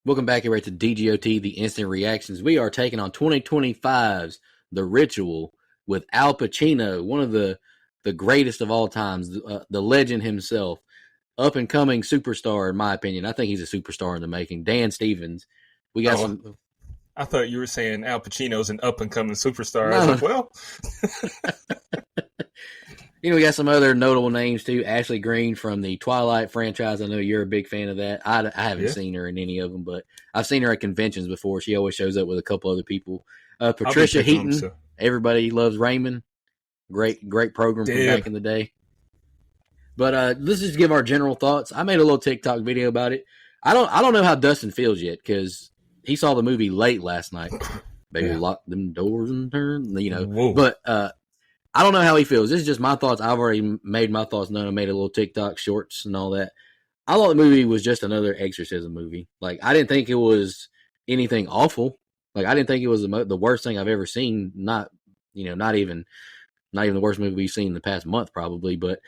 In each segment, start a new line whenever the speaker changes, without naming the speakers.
Welcome back here to DGOT, the Instant Reactions. We are taking on 2025's The Ritual with Al Pacino, one of the greatest of all times, the legend himself, up and coming superstar, in my opinion. I think he's a superstar in the making. Dan Stevens. We got
Oh,
some.
I thought you were saying Al Pacino's an up and coming superstar. I was
No.
like, well,
We got some other notable names too. Ashley Greene from the Twilight franchise. I know you're a big fan of that. I haven't
yeah,
seen her in any of them, but I've seen her at conventions before. She always shows up with a couple other people.
I'll be
Patricia
picking them.
Heaton.
So,
Everybody loves Raymond. Great program from
damn,
back in the day. But let's just give our general thoughts. I made a little TikTok video about it. I don't know how Dustin feels yet because he saw the movie late last night. Baby, lock them doors and turn.
Whoa.
But I don't know how he feels. This is just my thoughts. I've already made my thoughts known. I made a little TikTok shorts and all that. I thought the movie was just another exorcism movie. Like, I didn't think it was anything awful. Like, I didn't think it was the worst thing I've ever seen. Not even the worst movie we've seen in the past month, probably. But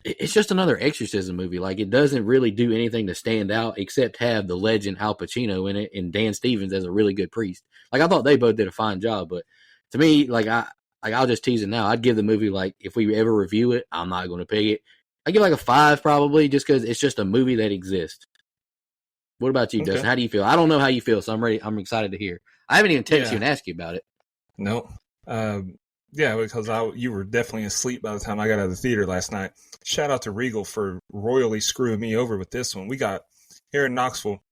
it's just another exorcism movie. Like, it doesn't really do anything to stand out except have the legend Al Pacino in it and Dan Stevens as a really good priest. Like, I thought they both did a fine job, but to me, I'll just tease it now. I'd give the movie, like, if we ever review it, I'm not going to pick it. I give like a 5 probably, just because it's just a movie that exists. What about you,
Okay.
Dustin? How do you feel? I don't know how you feel, so I'm ready. I'm excited to hear. I haven't even texted you and asked you about it.
No. Yeah, because you were definitely asleep by the time I got out of the theater last night. Shout out to Regal for royally screwing me over with this one. We got here in Knoxville,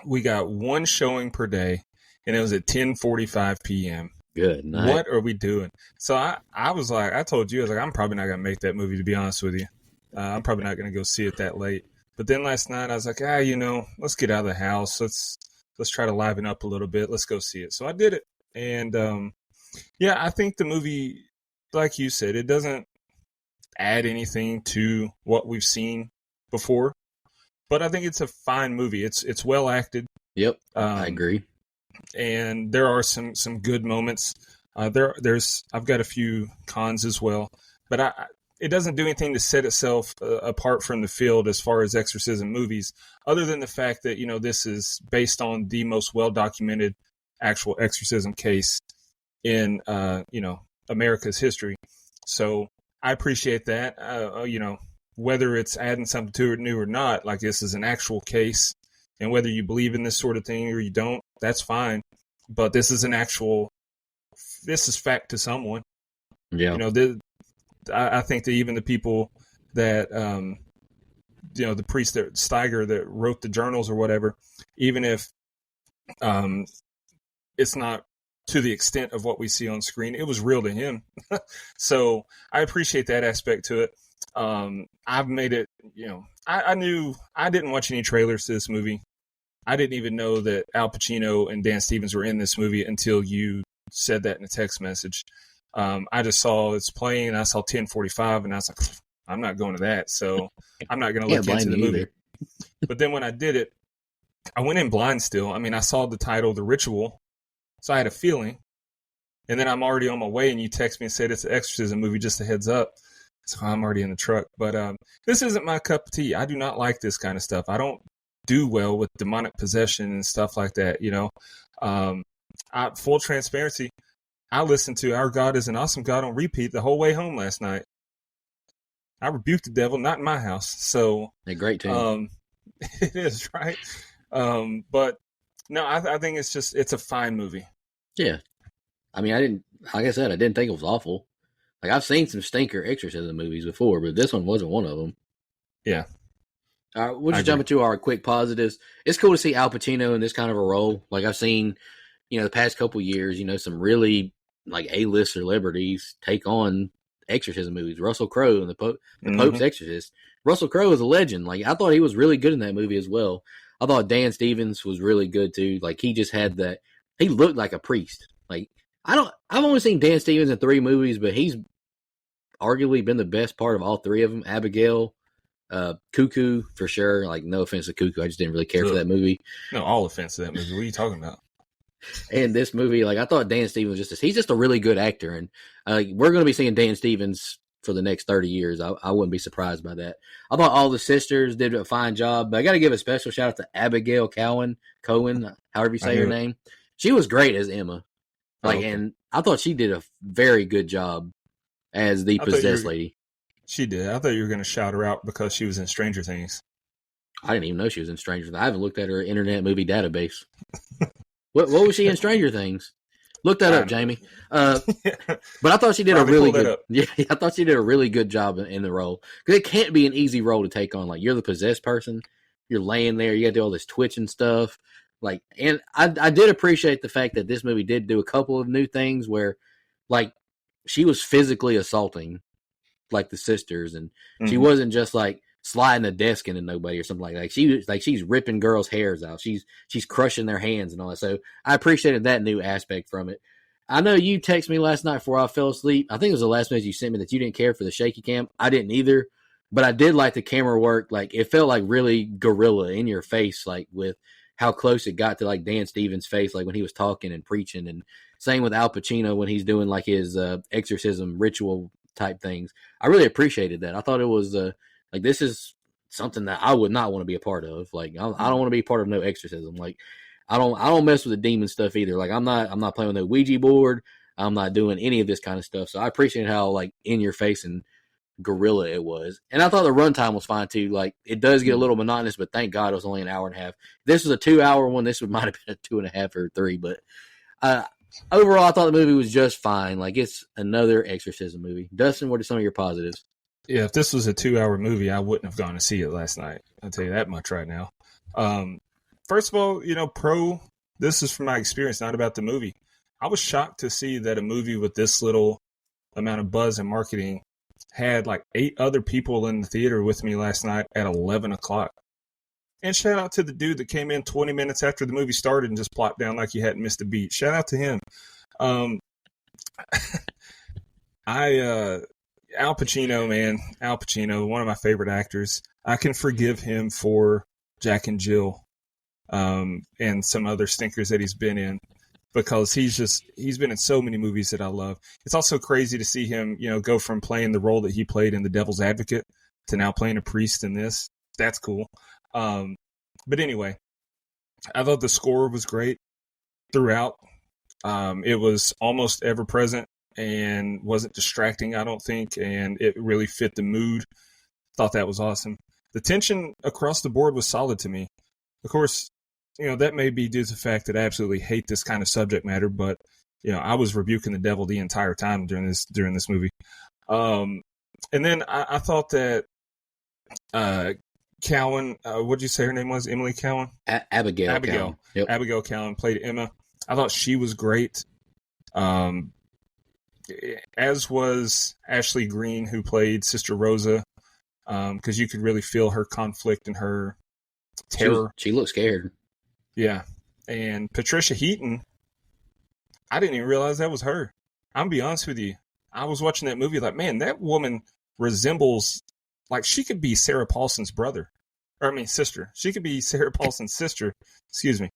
we got one showing per day, and it was at 10:45 p.m.
Good night.
What are we doing? So I was like, I told you, I was like, I'm probably not gonna make that movie, to be honest with you. I'm probably not gonna go see it that late. But then last night I was like, let's get out of the house. Let's try to liven up a little bit. Let's go see it. So I did it, and I think the movie, like you said, it doesn't add anything to what we've seen before, but I think it's a fine movie. It's well acted.
Yep, I agree.
And there are some good moments. I've got a few cons as well, but it doesn't do anything to set itself apart from the field as far as exorcism movies, other than the fact that this is based on the most well documented actual exorcism case in America's history. So I appreciate that. Whether it's adding something to it new or not, like, this is an actual case, and whether you believe in this sort of thing or you don't, that's fine. But this is this is fact to someone.
Yeah.
I think that even the people that the priest that Steiger that wrote the journals or whatever, even if it's not to the extent of what we see on screen, it was real to him. So I appreciate that aspect to it. I've made it, I knew I didn't watch any trailers to this movie. I didn't even know that Al Pacino and Dan Stevens were in this movie until you said that in a text message. I just saw it's playing, and I saw 10:45, and I was like, I'm not going to that. So I'm not going to look into the movie. But then when I did it, I went in blind still. I mean, I saw the title, The Ritual. So I had a feeling, and then I'm already on my way, and you text me and said it's an exorcism movie, just a heads up. So I'm already in the truck. But this isn't my cup of tea. I do not like this kind of stuff. I don't do well with demonic possession and stuff like that. Full transparency, I listened to Our God is an Awesome God on repeat the whole way home last night. I rebuked the devil, not in my house. So
a great tune.
It is, right? But no, I think it's a fine movie.
Yeah. I mean, like I said, I didn't think it was awful. Like, I've seen some stinker exorcism movies before, but this one wasn't one of them.
Yeah.
All right, we'll just jump into our quick positives. It's cool to see Al Pacino in this kind of a role. Like, I've seen, the past couple years, some really, like, A-list celebrities take on exorcism movies. Russell Crowe and the Pope's Exorcist. Russell Crowe is a legend. Like, I thought he was really good in that movie as well. I thought Dan Stevens was really good too. Like, he just had that. He looked like a priest. Like, I've only seen Dan Stevens in 3 movies, but he's arguably been the best part of all 3 of them. Abigail, Cuckoo for sure. Like, no offense to Cuckoo, I just didn't really care for that movie.
No, all offense to that movie. What are you talking about?
And this movie, like, I thought Dan Stevens he's just a really good actor, and we're going to be seeing Dan Stevens for the next 30 years. I wouldn't be surprised by that. I thought all the sisters did a fine job, but I got to give a special shout out to Abigail Cohen, however you say her name. She was great as Emma. And I thought she did a very good job as the possessed lady.
She did. I thought you were going to shout her out because she was in Stranger Things.
I didn't even know she was in Stranger Things. I haven't looked at her Internet Movie Database. What was she in Stranger Things? Look that up, Jamie. But I thought she did a really good. Yeah, I thought she did a really good job in the role, because it can't be an easy role to take on. Like, you're the possessed person, you're laying there, you got to do all this twitching stuff. Like, and I did appreciate the fact that this movie did do a couple of new things where, like, she was physically assaulting, like, the sisters, and she wasn't just like sliding a desk into nobody or something like that. She's ripping girls' hairs out. She's crushing their hands and all that. So I appreciated that new aspect from it. I know you texted me last night before I fell asleep. I think it was the last message you sent me that you didn't care for the shaky cam. I didn't either, but I did like the camera work. Like, it felt like really guerrilla in your face, like with how close it got to like Dan Stevens' face, like when he was talking and preaching, and same with Al Pacino when he's doing like his exorcism ritual type things. I really appreciated that. I thought it was like, this is something that I would not want to be a part of. Like, I don't want to be a part of no exorcism. Like, I don't mess with the demon stuff either. Like, I'm not playing with no Ouija board. I'm not doing any of this kind of stuff. So I appreciate how like in your face and guerrilla it was. And I thought the runtime was fine too. Like, it does get a little monotonous, but thank God it was only an hour and a half. If this was a 2-hour one, this might have been a 2.5 or 3. But overall, I thought the movie was just fine. Like, it's another exorcism movie. Dustin, what are some of your positives?
Yeah, if this was a 2-hour movie, I wouldn't have gone to see it last night. I'll tell you that much right now. First of all, this is from my experience, not about the movie. I was shocked to see that a movie with this little amount of buzz and marketing had like 8 other people in the theater with me last night at 11 o'clock. And shout out to the dude that came in 20 minutes after the movie started and just plopped down like you hadn't missed a beat. Shout out to him. Al Pacino, man. Al Pacino, one of my favorite actors. I can forgive him for Jack and Jill and some other stinkers that he's been in, because he's been in so many movies that I love. It's also crazy to see him, go from playing the role that he played in The Devil's Advocate to now playing a priest in this. That's cool. But anyway, I thought the score was great throughout. It was almost ever present and wasn't distracting, I don't think, and it really fit the mood. Thought that was awesome. The tension across the board was solid to me. Of course, that may be due to the fact that I absolutely hate this kind of subject matter, but I was rebuking the devil the entire time during this movie. And then I thought that Cowan, what'd you say her name was? Emily Cowan?
Abigail Cowan. Yep.
Abigail Cowan played Emma. I thought she was great. As was Ashley Greene, who played Sister Rosa, because you could really feel her conflict and her terror.
She looked scared.
Yeah. And Patricia Heaton, I didn't even realize that was her. I'm going to be honest with you. I was watching that movie like, man, that woman resembles, like, she could be Sarah Paulson's sister. She could be Sarah Paulson's sister. Excuse me.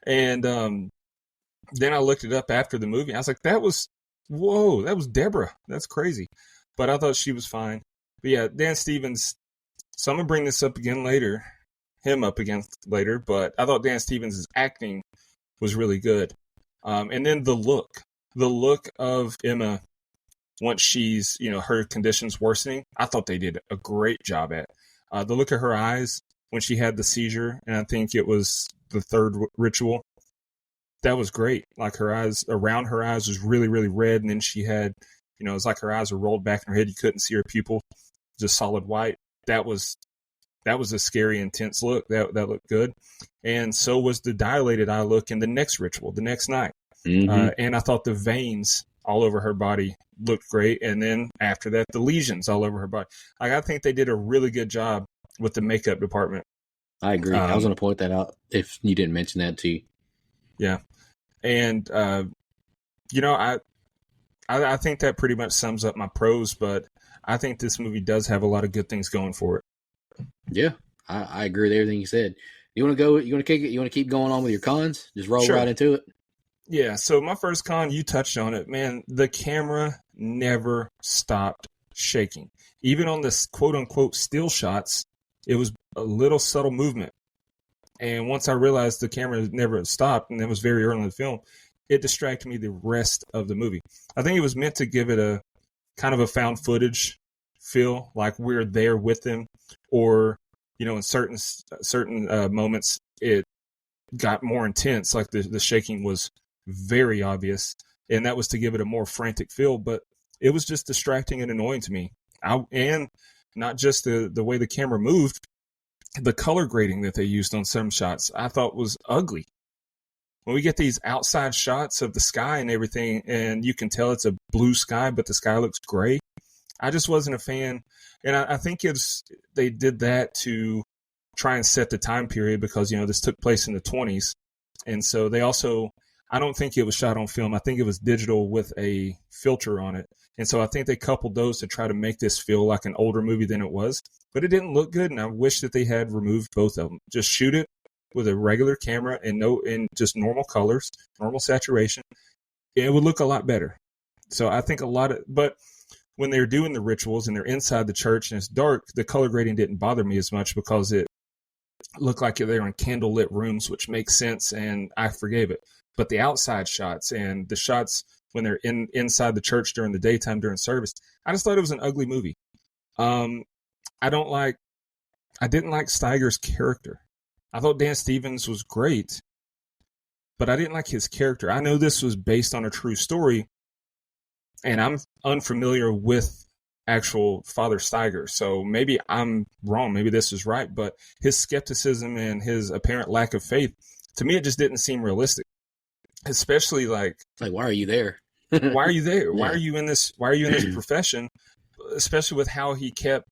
And then I looked it up after the movie. I was like, that was Deborah. That's crazy. But I thought she was fine. But yeah, Dan Stevens, so I'm going to bring this up again later. But I thought Dan Stevens' acting was really good. And then the look of Emma once she's, her conditions worsening, I thought they did a great job at. The look of her eyes when she had the seizure, and I think it was the third ritual, that was great. Like, her eyes, around her eyes was really, really red, and then she had, it was like her eyes were rolled back in her head. You couldn't see her pupil, just solid white. That was a scary, intense look. That looked good. And so was the dilated eye look in the next ritual, the next night. Mm-hmm. And I thought the veins all over her body looked great. And then after that, the lesions all over her body. Like, I think they did a really good job with the makeup department.
I agree. I was going to point that out if you didn't mention that too.
Yeah. And, I think that pretty much sums up my pros, but I think this movie does have a lot of good things going for it.
Yeah, I agree with everything you said. You want to go? You want to kick it? You want to keep going on with your cons? Just roll right into it.
Yeah. So my first con, you touched on it, man. The camera never stopped shaking. Even on this quote unquote still shots, it was a little subtle movement. And once I realized the camera never stopped, and it was very early in the film, it distracted me the rest of the movie. I think it was meant to give it a kind of a found footage feel, like we're there with them, or in certain moments it got more intense, like the shaking was very obvious, and that was to give it a more frantic feel. But it was just distracting and annoying to me. And not just the way the camera moved, the color grading that they used on some shots I thought was ugly. When we get these outside shots of the sky and everything, and you can tell it's a blue sky, but the sky looks gray, I just wasn't a fan. And I think they did that to try and set the time period, because, this took place in the 20s. And so they also, I don't think it was shot on film. I think it was digital with a filter on it. And so I think they coupled those to try to make this feel like an older movie than it was. But it didn't look good, and I wish that they had removed both of them. Just shoot it with a regular camera and just normal colors, normal saturation. It would look a lot better. So I think but when they're doing the rituals and they're inside the church and it's dark, the color grading didn't bother me as much, because it looked like they're in candlelit rooms, which makes sense, and I forgave it. But the outside shots and the shots when they're inside the church during the daytime during service, I just thought it was an ugly movie. I didn't like Steiger's character. I thought Dan Stevens was great, but I didn't like his character. I know this was based on a true story, and I'm unfamiliar with actual Father Steiger, so maybe I'm wrong. Maybe this is right, but his skepticism and his apparent lack of faith, to me, it just didn't seem realistic. Especially like
why are you there?
Why are you there?
Yeah.
Why are you in this profession? Especially with how he kept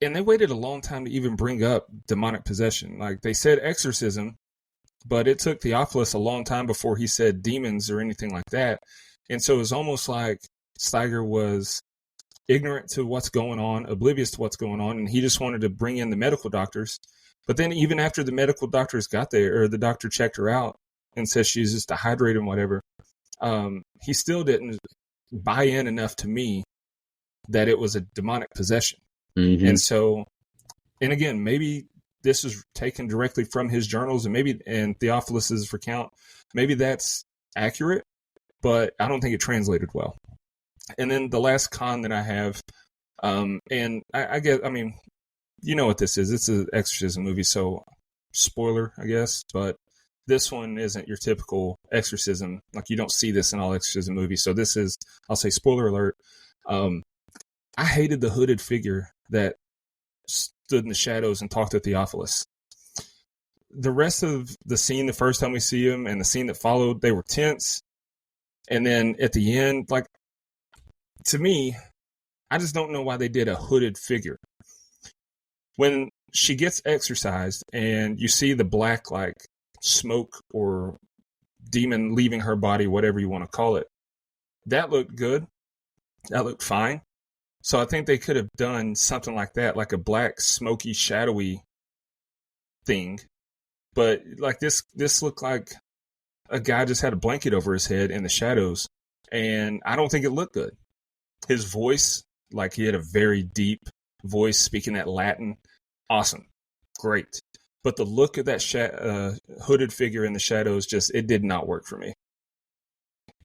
and they waited a long time to even bring up demonic possession. Like, they said exorcism, but it took Theophilus a long time before he said demons or anything like that. And so it was almost like Steiger was ignorant to what's going on, oblivious to what's going on, and he just wanted to bring in the medical doctors. But then even after the medical doctors got there, or the doctor checked her out and says she's just dehydrated and whatever, he still didn't buy in enough to me that it was a demonic possession.
Mm-hmm.
And so, and again, maybe this is taken directly from his journals, and Theophilus's recount, maybe that's accurate, but I don't think it translated well. And then the last con that I have, and I guess, I mean, you know what this is. It's an exorcism movie, so spoiler, I guess, but this one isn't your typical exorcism. Like, you don't see this in all exorcism movies. So this is, I'll say spoiler alert. I hated the hooded figure that stood in the shadows and talked to Theophilus. The rest of the scene, the first time we see him, and the scene that followed, they were tense. And then at the end, like, to me, I just don't know why they did a hooded figure. When she gets exorcised and you see the black, like, smoke or demon leaving her body, whatever you want to call it, that looked good. That looked fine. So I think they could have done something like that, like a black, smoky, shadowy thing. But like this looked like a guy just had a blanket over his head in the shadows, and I don't think it looked good. His voice, like, he had a very deep voice speaking that Latin. Awesome. Great. But the look of that hooded figure in the shadows, it did not work for me.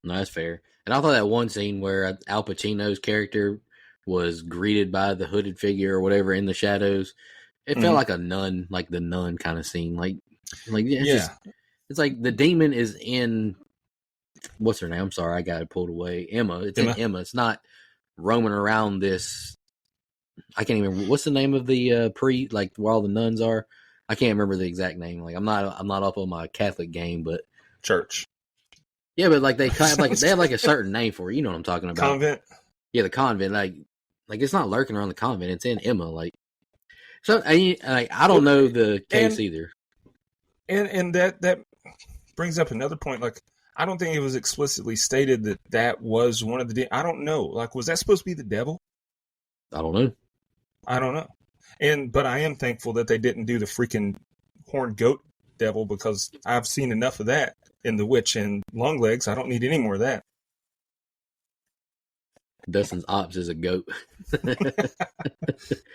No, that's fair. And I thought that one scene where Al Pacino's character was greeted by the hooded figure or whatever in the shadows, it felt like a nun, like the nun kind of scene. It's like the demon is in, what's her name? I'm sorry, I got it pulled away. Emma. It's in Emma. It's not roaming around this. I can't even. What's the name of the where all the nuns are? I can't remember the exact name. Like, I'm not up on my Catholic game, but
church.
Yeah, but like they have like a certain name for it. You know what I'm talking about?
Convent.
Yeah, the convent. Like it's not lurking around the convent. It's in Emma. Like, so I don't know the case either.
And that brings up another point. Like, I don't think it was explicitly stated that was one of the. I don't know. Like, was that supposed to be the devil?
I don't know.
But I am thankful that they didn't do the freaking horned goat devil, because I've seen enough of that in The Witch and Longlegs. I don't need any more of that.
Dustin's ops is a goat.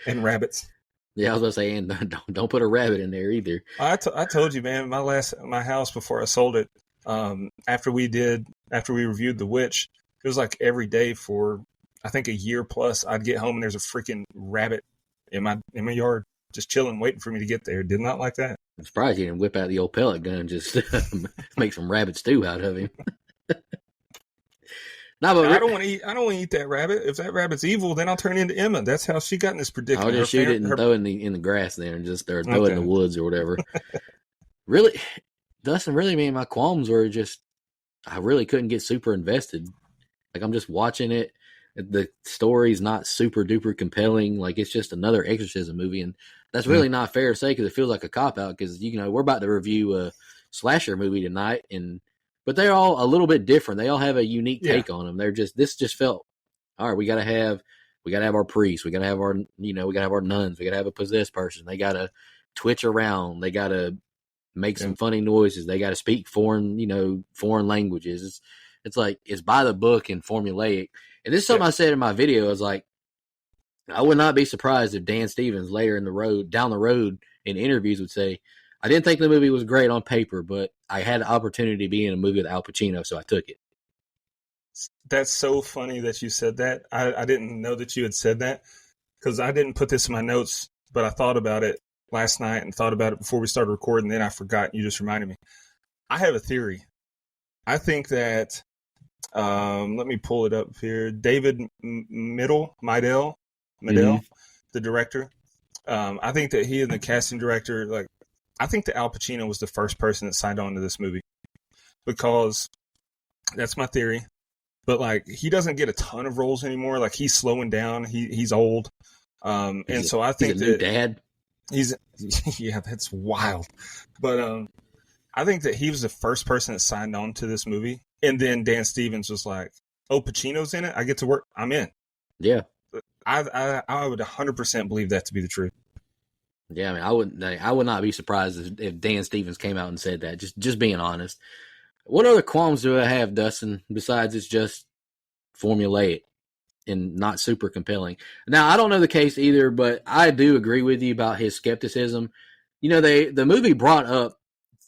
And rabbits.
Yeah, I was gonna say, and don't put a rabbit in there either.
I told you, man, my house before I sold it, after we reviewed The Witch, it was like every day for I think a year plus. I'd get home and there's a freaking rabbit in my yard, just chilling, waiting for me to get there. Did not like that.
I'm surprised you didn't whip out the old pellet gun and just make some rabbit stew out of him. No, but
I don't want to eat that rabbit. If that rabbit's evil, then I'll turn into Emma. That's how she got in this predicament.
I'll just shoot it and throw it in the grass there, and just throw it in the woods or whatever. Really, Dustin, really, man, my qualms were just I really couldn't get super invested. Like, I'm just watching it. The story's not super duper compelling. Like, it's just another exorcism movie, and that's really not fair to say because it feels like a cop out. Because we're about to review a slasher movie tonight, but they're all a little bit different. They all have a unique take on them. This just felt all right. We gotta have our priests. We gotta have our we gotta have our nuns. We gotta have a possessed person. They gotta twitch around. They gotta make some funny noises. They gotta speak foreign languages. It's like it's by the book and formulaic. And this is something I said in my video. I was like, I would not be surprised if Dan Stevens later down the road in interviews would say, I didn't think the movie was great on paper, but I had the opportunity to be in a movie with Al Pacino, so I took it.
That's so funny that you said that. I didn't know that you had said that because I didn't put this in my notes, but I thought about it last night and thought about it before we started recording. Then I forgot. You just reminded me. I have a theory. I think that, let me pull it up here. David Midell, the director. I think that he and the casting director, I think that Al Pacino was the first person that signed on to this movie because that's my theory. But he doesn't get a ton of roles anymore. Like, he's slowing down. He's old. So I think
that dad.
Yeah, that's wild. But I think that he was the first person that signed on to this movie. And then Dan Stevens was like, "Oh, Pacino's in it. I get to work. I'm in."
Yeah,
I would 100% believe that to be the truth.
Yeah, I would not be surprised if Dan Stevens came out and said that. Just being honest. What other qualms do I have, Dustin? Besides, it's just formulaic and not super compelling. Now, I don't know the case either, but I do agree with you about his skepticism. The movie brought up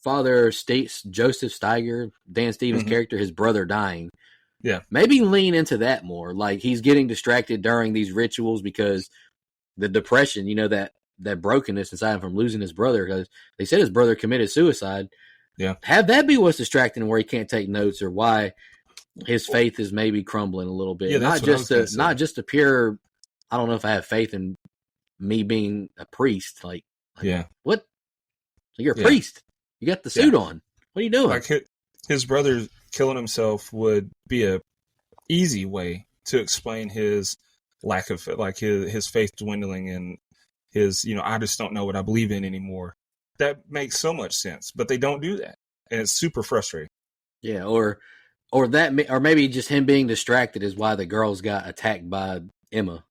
Father Joseph Steiger, Dan Stevens' character, his brother dying.
Yeah,
maybe lean into that more. Like, he's getting distracted during these rituals because the depression, that brokenness inside him from losing his brother, because they said his brother committed suicide.
Yeah.
Have that be what's distracting him where he can't take notes or why his faith is maybe crumbling a little bit.
Yeah,
not just a pure, I don't know if I have faith in me being a priest. Like what? So you're a priest. You got the suit on. What are you doing?
Like, his brother killing himself would be a easy way to explain his lack of, his faith dwindling and his, I just don't know what I believe in anymore. That makes so much sense, but they don't do that, and it's super frustrating.
Yeah, or maybe just him being distracted is why the girls got attacked by Emma,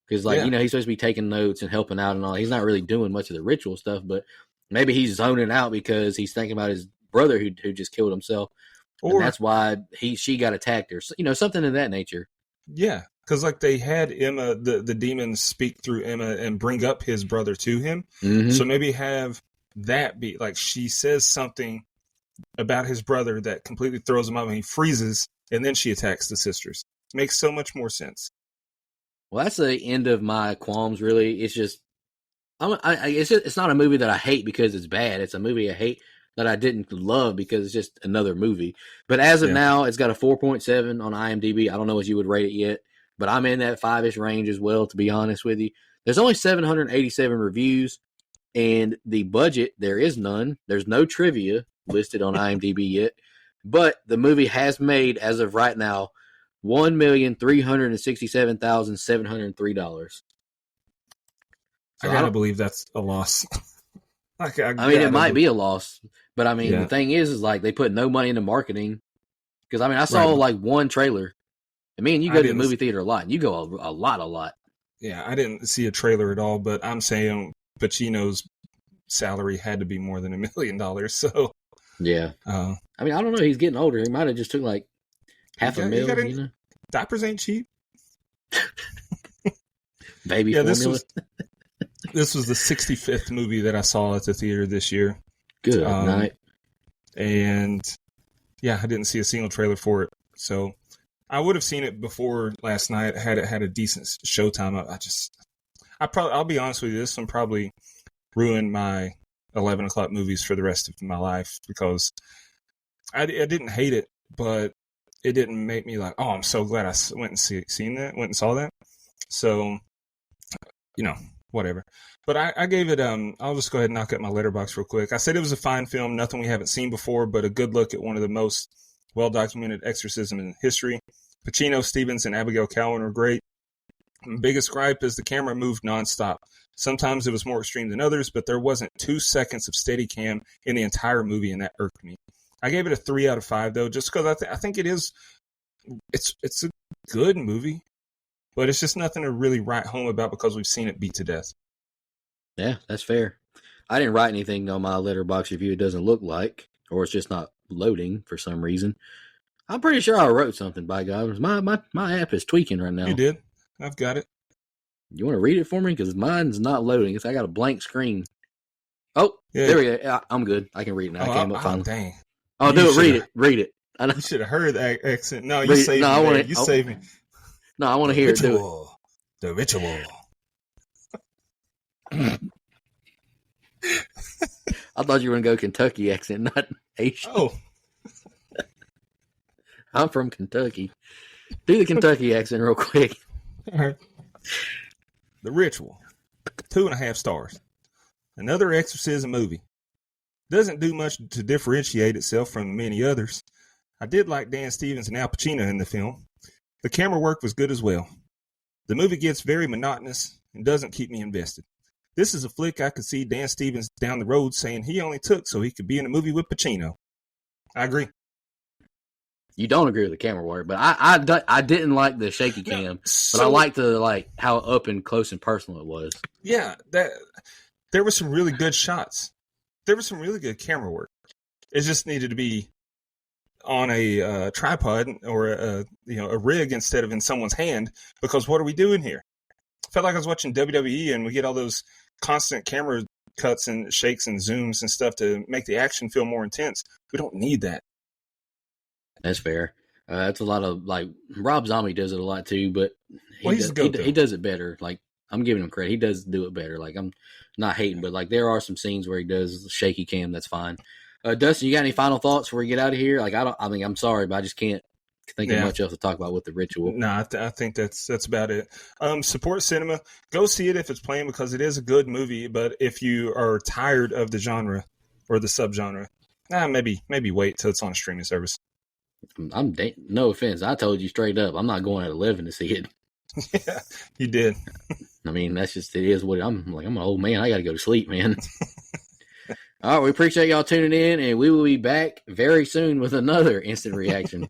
because he's supposed to be taking notes and helping out and all. He's not really doing much of the ritual stuff, but maybe he's zoning out because he's thinking about his brother who just killed himself, and that's why she got attacked, or something of that nature.
Yeah, because they had Emma, the demons speak through Emma and bring up his brother to him. Mm-hmm. So maybe have that be she says something about his brother that completely throws him off and he freezes, and then she attacks the sisters. Makes so much more sense.
Well, that's the end of my qualms, really. It's just, it's not a movie that I hate because it's bad. It's a movie I hate that I didn't love because it's just another movie. But as of now, it's got a 4.7 on IMDb. I don't know what you would rate it yet, but I'm in that 5-ish range as well, to be honest with you. There's only 787 reviews. And the budget, there is none. There's no trivia listed on IMDb yet. But the movie has made, as of right now, $1,367,703.
I gotta believe that's a loss.
It might be a loss. But, the thing is they put no money into marketing. Because, I saw, one trailer. And me and you go to the movie theater a lot. And you go a lot.
Yeah, I didn't see a trailer at all. But I'm saying Pacino's salary had to be more than $1 million. So
yeah, I don't know. He's getting older. He might have just took $500,000.
Diapers ain't cheap.
Baby
Yeah,
formula.
this was the 65th movie that I saw at the theater this year.
Good night.
And yeah, I didn't see a single trailer for it. So I would have seen it before last night had it had a decent showtime. I'll be honest with you, this one probably ruined my 11 o'clock movies for the rest of my life, because I didn't hate it, but it didn't make me like, oh, I'm so glad I went and saw that. So, whatever. But I gave it, I'll just go ahead and knock out my letterbox real quick. I said it was a fine film, nothing we haven't seen before, but a good look at one of the most well-documented exorcism in history. Pacino, Stevens, and Abigail Cowan were great. My biggest gripe is the camera moved nonstop. Sometimes it was more extreme than others, but there wasn't 2 seconds of steady cam in the entire movie, and that irked me. I gave it a 3 out of 5, though, just because I think it is. It's a good movie, but it's just nothing to really write home about because we've seen it beat to death.
Yeah, that's fair. I didn't write anything on my letterbox review. It doesn't look like, or it's just not loading for some reason. I'm pretty sure I wrote something. By God, my app is tweaking right now.
You did. I've got it.
You want to read it for me? Because mine's not loading. I got a blank screen. Oh, yeah. There we go. I'm good. I can read it now. I came up finally.
Dang.
Oh, do it. Read it. I know.
You should have heard that accent. No, you saved me. You saved me.
No, I want to hear it. Do it.
The ritual.
I thought you were going to go Kentucky accent, not Asian.
Oh.
I'm from Kentucky. Do the Kentucky accent real quick.
All right. The Ritual. 2.5 stars. Another exorcism movie. Doesn't do much to differentiate itself from many others. I did like Dan Stevens and Al Pacino in the film. The camera work was good as well. The movie gets very monotonous and doesn't keep me invested. This is a flick I could see Dan Stevens down the road saying he only took so he could be in a movie with Pacino. I agree.
You don't agree with the camera work, but I didn't like the shaky cam, but I liked how up and close and personal it was.
Yeah, there were some really good shots. There was some really good camera work. It just needed to be on a tripod or a rig instead of in someone's hand, because what are we doing here? I felt like I was watching WWE and we get all those constant camera cuts and shakes and zooms and stuff to make the action feel more intense. We don't need that.
That's fair. That's a lot of Rob Zombie does it a lot too, but he does it better. I'm giving him credit. He does do it better. I'm not hating, but there are some scenes where he does shaky cam. That's fine. Dustin, you got any final thoughts before we get out of here? I'm sorry, but I just can't think of much else to talk about with The Ritual.
No, I think that's about it. Support cinema. Go see it if it's playing, because it is a good movie. But if you are tired of the genre or the subgenre, maybe wait till it's on a streaming service.
No offense. I told you straight up, I'm not going at 11 to see it.
Yeah, you did.
I mean, that's just, it is what I'm an old man. I got to go to sleep, man. All right. We appreciate y'all tuning in, and we will be back very soon with another instant reaction.